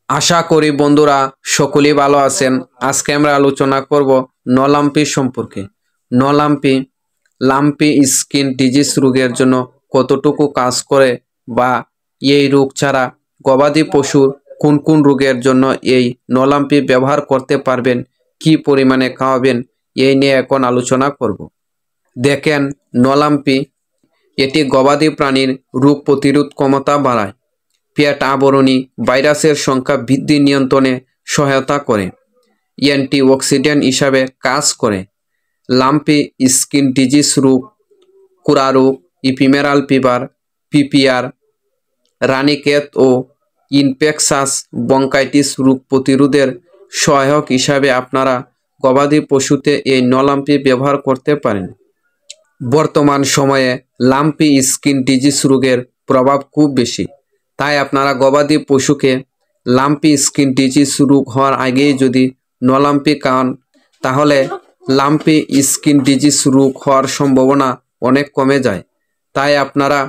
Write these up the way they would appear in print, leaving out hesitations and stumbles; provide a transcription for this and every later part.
আশা করি বন্ধুরা সকলেই ভালো আছেন। আজকে আমরা আলোচনা করব নলাম্পি সম্পর্কে। নলাম্পি লাম্পি স্কিন ডিজিজ রোগের জন্য কতটুকু কাজ করে, বা এই রোগ ছাড়া গবাদি পশুর কোন কোন রোগের জন্য এই নলাম্পি ব্যবহার করতে পারবেন, কি পরিমাণে খাওয়াবেন, এই নিয়ে এখন আলোচনা করব। দেখেন, নলাম্পি এটি গবাদি প্রাণীর রোগ প্রতিরোধ ক্ষমতা বাড়ায়, পেট আবরণী ভাইরাসের সংখ্যা বৃদ্ধি নিয়ন্ত্রণে সহায়তা করে, অ্যান্টিঅক্সিডেন্ট হিসাবে কাজ করে। লাম্পি স্কিন ডিজিজ রোগ, খুরা রোগ, ইপিমেরাল ফিভার, পিপিআর, রানীক্ষেত ও ইনফেকশাস ব্রঙ্কাইটিস রোগ প্রতিরোধের সহায়ক হিসাবে আপনারা গবাদি পশুতে এই নলাম্পি ব্যবহার করতে পারেন। বর্তমান সময়ে লাম্পি স্কিন ডিজিজ রোগের প্রভাব খুব বেশি, তাই আপনারা গবাদি পশুকে লাম্পি স্কিন ডিজিজ রোগ হওয়ার আগেই যদি নলাম্পি খাওয়ান, তাহলে লাম্পি স্কিন ডিজিজ রোগ হওয়ার সম্ভাবনা অনেক কমে যায়। তাই আপনারা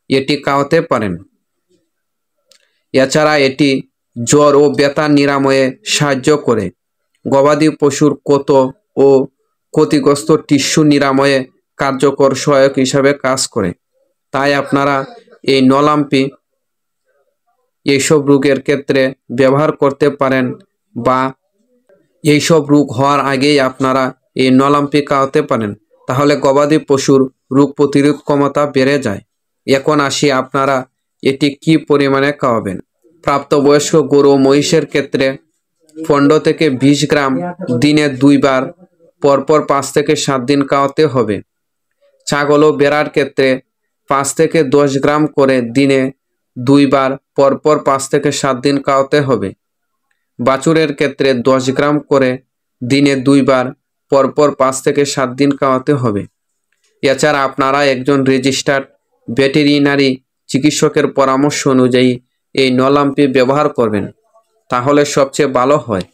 এটি খাওয়াতে পারেন। এছাড়া এটি জ্বর ও ব্যথা নিরাময়ে সাহায্য করে। গবাদি পশুর ক্ষত ও ক্ষতিগ্রস্ত টিস্যু নিরাময়ে কার্যকর সহায়ক হিসাবে কাজ করে। তাই আপনারা এই নলাম্পি এইসব রোগের ক্ষেত্রে ব্যবহার করতে পারেন, বা এইসব রোগ হওয়ার আগেই আপনারা এই নলাম্পি খাওয়াতে পারেন। তাহলে গবাদি পশুর রোগ প্রতিরোধ ক্ষমতা বেড়ে যায়। এখন আসি আপনারা এটি কি পরিমাণে খাওয়াবেন। প্রাপ্তবয়স্ক গরু ও মহিষের ক্ষেত্রে 15 থেকে 20 গ্রাম দিনে 2 বার পরপর 5 থেকে 7 দিন খাওয়াতে হবে। ছাগল ও ভেড়ার ক্ষেত্রে 5 থেকে 10 গ্রাম করে দিনে 2 বার পরপর 5 থেকে 7 দিন খাওয়াতে হবে। বাছুরের ক্ষেত্রে 10 গ্রাম করে দিনে 2 বার পরপর 5 থেকে 7 দিন খাওয়াতে হবে। এছাড়া আপনারা একজন রেজিস্টার্ড ভেটেরিনারি চিকিৎসকের পরামর্শ অনুযায়ী এই নলাম্পি ব্যবহার করবেন, তাহলে সবচেয়ে ভালো হয়।